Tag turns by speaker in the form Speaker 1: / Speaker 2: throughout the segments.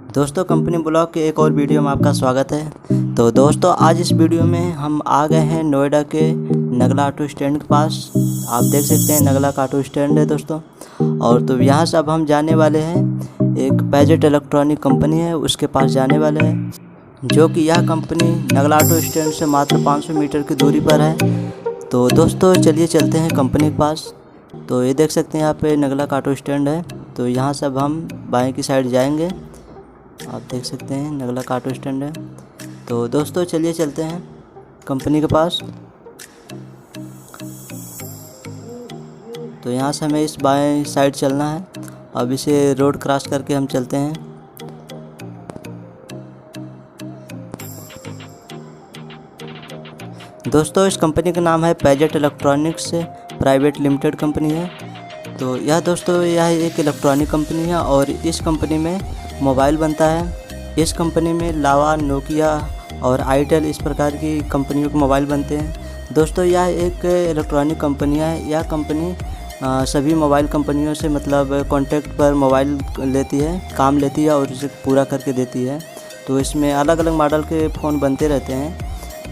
Speaker 1: दोस्तों, company blog के एक और वीडियो में आपका स्वागत है। तो दोस्तों, आज इस वीडियो में हम आ गए हैं नोएडा के नगला ऑटो स्टैंड के पास। आप देख सकते हैं नगला का ऑटो स्टैंड है दोस्तों। और तो यहाँ से अब हम जाने वाले हैं, एक पैजेट इलेक्ट्रॉनिक कंपनी है उसके पास जाने वाले हैं, जो कि यह कंपनी नगला ऑटो स्टैंड से मात्र 500 मीटर की दूरी पर है। तो दोस्तों चलिए चलते हैं कंपनी के पास। तो ये देख सकते हैं यहाँ पे नगला का ऑटो स्टैंड है। तो यहाँ से अब हम बाएँ की साइड जाएंगे। आप देख सकते हैं नगला का ऑटो स्टैंड है। तो दोस्तों चलिए चलते हैं कंपनी के पास। तो यहाँ से हमें इस बाएं साइड चलना है। अब इसे रोड क्रॉस करके हम चलते हैं। दोस्तों, इस कंपनी का नाम है Padget electronics private limited company है। तो यह एक इलेक्ट्रॉनिक कंपनी है और इस कंपनी में मोबाइल बनता है। इस कंपनी में लावा, नोकिया और आईटेल इस प्रकार की कंपनियों के मोबाइल बनते हैं। दोस्तों, यह एक इलेक्ट्रॉनिक कंपनी है। यह कंपनी सभी मोबाइल कंपनियों से मतलब कॉन्टैक्ट पर मोबाइल लेती है, काम लेती है और उसे पूरा करके देती है। तो इसमें अलग अलग मॉडल के फ़ोन बनते रहते हैं।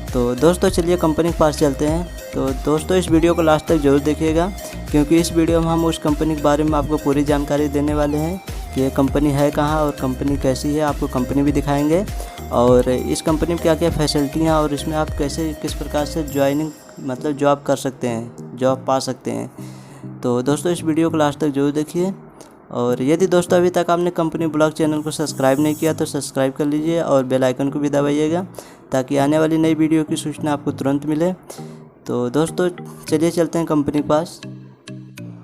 Speaker 1: तो दोस्तों चलिए कंपनी के पास चलते हैं। तो दोस्तों, इस वीडियो को लास्ट तक ज़रूर देखिएगा, क्योंकि इस वीडियो में हम उस कंपनी के बारे में आपको पूरी जानकारी देने वाले हैं कि ये कंपनी है कहाँ और कंपनी कैसी है। आपको कंपनी भी दिखाएंगे और इस कंपनी में क्या क्या फैसिलिटियाँ और इसमें आप किस प्रकार से जॉब कर सकते हैं, जॉब पा सकते हैं। तो दोस्तों, इस वीडियो को लास्ट तक जरूर देखिए। और यदि दोस्तों अभी तक आपने कंपनी ब्लॉग चैनल को सब्सक्राइब नहीं किया तो सब्सक्राइब कर लीजिए और बेल आइकन को भी दबाइएगा, ताकि आने वाली नई वीडियो की सूचना आपको तुरंत मिले। तो दोस्तों चलिए चलते हैं कंपनी के पास।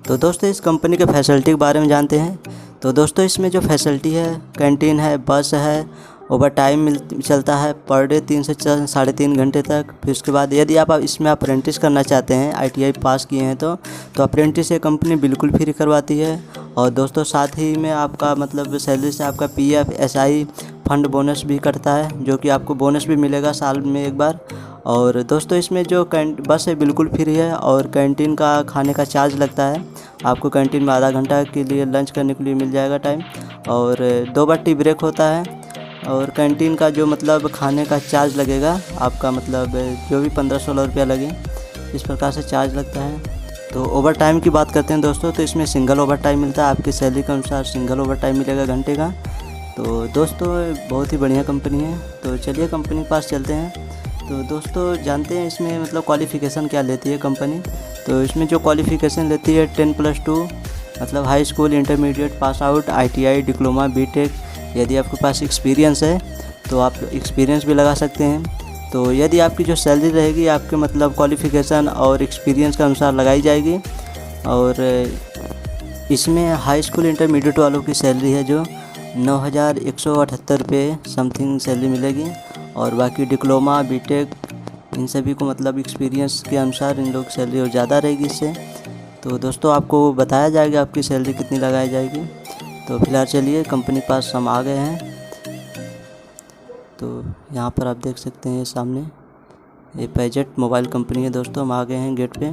Speaker 1: तो दोस्तों, इस कंपनी के फैसिलिटी के बारे में जानते हैं। तो दोस्तों, इसमें जो फैसिलिटी है, कैंटीन है, बस है, ओवर टाइम चलता है पर डे 3 से 3.5 घंटे तक। फिर उसके बाद यदि आप इसमें अप्रेंटिस करना चाहते हैं, ITI पास किए हैं तो अप्रेंटिस ये कंपनी बिल्कुल फ्री करवाती है। और दोस्तों साथ ही में आपका मतलब सैलरी से आपका PF SI फंड बोनस भी कटता है, जो कि आपको बोनस भी मिलेगा साल में एक बार। और दोस्तों, इसमें जो बस है बिल्कुल फ्री है और कैंटीन का खाने का चार्ज लगता है। आपको कैंटीन में आधा घंटा के लिए लंच करने के लिए मिल जाएगा टाइम, और 2 बार टी ब्रेक होता है। और कैंटीन का जो मतलब खाने का चार्ज लगेगा आपका मतलब जो भी 15-16 रुपया लगे, इस प्रकार से चार्ज लगता है। तो ओवर टाइम की बात करते हैं दोस्तों, तो इसमें सिंगल ओवर टाइम मिलता है। आपकी सैलरी के अनुसार सिंगल ओवर टाइम मिलेगा घंटे का। तो दोस्तों बहुत ही बढ़िया कंपनी है। तो चलिए कंपनी के पास चलते हैं। तो दोस्तों जानते हैं इसमें मतलब क्वालिफ़िकेशन क्या लेती है कंपनी। तो इसमें जो क्वालिफ़िकेशन लेती है 10+2 मतलब high school, intermediate pass out, ITI, diploma, BTech। यदि आपके पास एक्सपीरियंस है तो आप एक्सपीरियंस भी लगा सकते हैं। तो यदि आपकी जो सैलरी रहेगी आपके मतलब क्वालिफ़िकेशन और एक्सपीरियंस के अनुसार लगाई जाएगी। और इसमें हाई स्कूल, इंटरमीडिएट वालों की सैलरी है जो 9,178 रुपये समथिंग सैलरी मिलेगी। और बाकी डिप्लोमा, BTech इन सभी को मतलब एक्सपीरियंस के अनुसार इन लोग सैलरी और ज़्यादा रहेगी इससे। तो दोस्तों आपको बताया जाएगा आपकी सैलरी कितनी लगाई जाएगी। तो फिलहाल चलिए कंपनी के पास हम आ गए हैं। तो यहाँ पर आप देख सकते हैं सामने ये पैजेट मोबाइल कंपनी है दोस्तों। हम आ गए हैं गेट पे।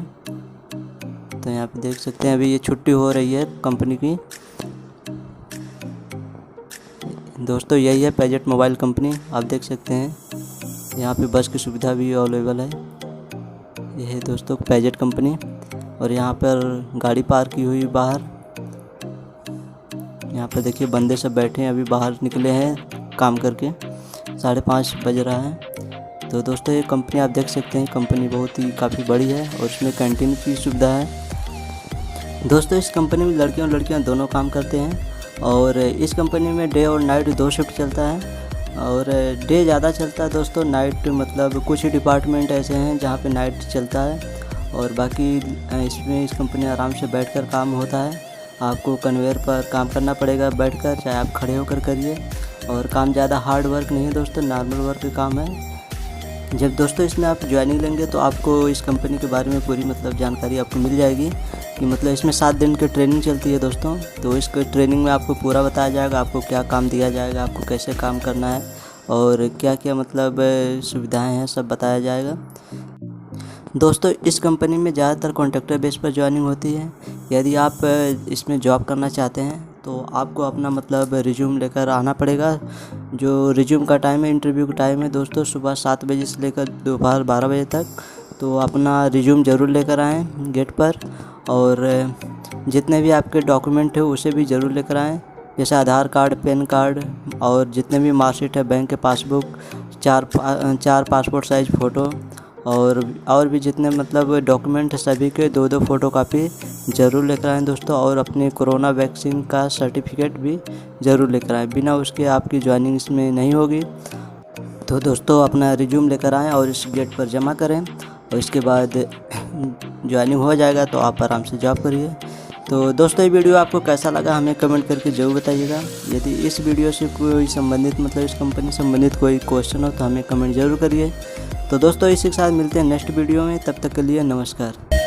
Speaker 1: तो यहाँ पे देख सकते हैं अभी ये छुट्टी हो रही है कंपनी की। दोस्तों यही है पैजेट मोबाइल कंपनी, आप देख सकते हैं। यहाँ पे बस की सुविधा भी अवेलेबल है। ये है दोस्तों पैजेट कंपनी। और यहाँ पर गाड़ी पार्क की हुई बाहर। यहाँ पर देखिए बंदे सब बैठे हैं, अभी बाहर निकले हैं काम करके। 5:30 बज रहा है। तो दोस्तों ये कंपनी आप देख सकते हैं, कंपनी बहुत ही काफ़ी बड़ी है और इसमें कैंटीन की सुविधा है। दोस्तों इस कंपनी में लड़कियों और लड़कियाँ दोनों काम करते हैं। और इस कंपनी में डे और नाइट 2 शिफ्ट चलता है। और डे ज़्यादा चलता है दोस्तों, नाइट मतलब कुछ ही डिपार्टमेंट ऐसे हैं जहाँ पे नाइट चलता है। और बाकी इसमें इस कंपनी आराम से बैठकर काम होता है। आपको कन्वेयर पर काम करना पड़ेगा बैठकर, चाहे आप खड़े होकर करिए। और काम ज़्यादा हार्ड वर्क नहीं है दोस्तों, नॉर्मल वर्क का काम है। जब दोस्तों इसमें आप ज्वाइनिंग लेंगे तो आपको इस कंपनी के बारे में पूरी मतलब जानकारी आपको मिल जाएगी कि मतलब इसमें 7 दिन की ट्रेनिंग चलती है दोस्तों। तो इस ट्रेनिंग में आपको पूरा बताया जाएगा, आपको क्या काम दिया जाएगा, आपको कैसे काम करना है और क्या क्या मतलब सुविधाएं हैं, सब बताया जाएगा। दोस्तों इस कंपनी में ज़्यादातर कॉन्ट्रैक्टर बेस पर ज्वाइनिंग होती है। यदि आप इसमें जॉब करना चाहते हैं तो आपको अपना मतलब रिज्यूम लेकर आना पड़ेगा। जो रिज्यूम का टाइम है, इंटरव्यू का टाइम है दोस्तों सुबह 7 बजे से लेकर दोपहर 12 बजे तक। तो अपना रिज्यूम ज़रूर लेकर आएँ गेट पर, और जितने भी आपके डॉक्यूमेंट है उसे भी ज़रूर लेकर आएँ, जैसे आधार कार्ड, पैन कार्ड और जितने भी मार्कशीट है, बैंक के पासबुक, 4 पासपोर्ट साइज़ फ़ोटो और भी जितने मतलब डॉक्यूमेंट है सभी के 2-2 फ़ोटोकॉपी ज़रूर लेकर आएँ दोस्तों। और अपने कोरोना वैक्सीन का सर्टिफिकेट भी ज़रूर लेकर आएँ, बिना उसके आपकी ज्वाइनिंग इसमें नहीं होगी। तो दोस्तों अपना रिज्यूम लेकर आएँ और इस गेट पर जमा करें, और इसके बाद ज्वाइनिंग हो जाएगा तो आप आराम से जॉब करिए। तो दोस्तों ये वीडियो आपको कैसा लगा हमें कमेंट करके ज़रूर बताइएगा। यदि इस वीडियो से कोई संबंधित मतलब इस कंपनी से संबंधित कोई क्वेश्चन हो तो हमें कमेंट ज़रूर करिए। तो दोस्तों इसी के साथ मिलते हैं नेक्स्ट वीडियो में, तब तक के लिए नमस्कार।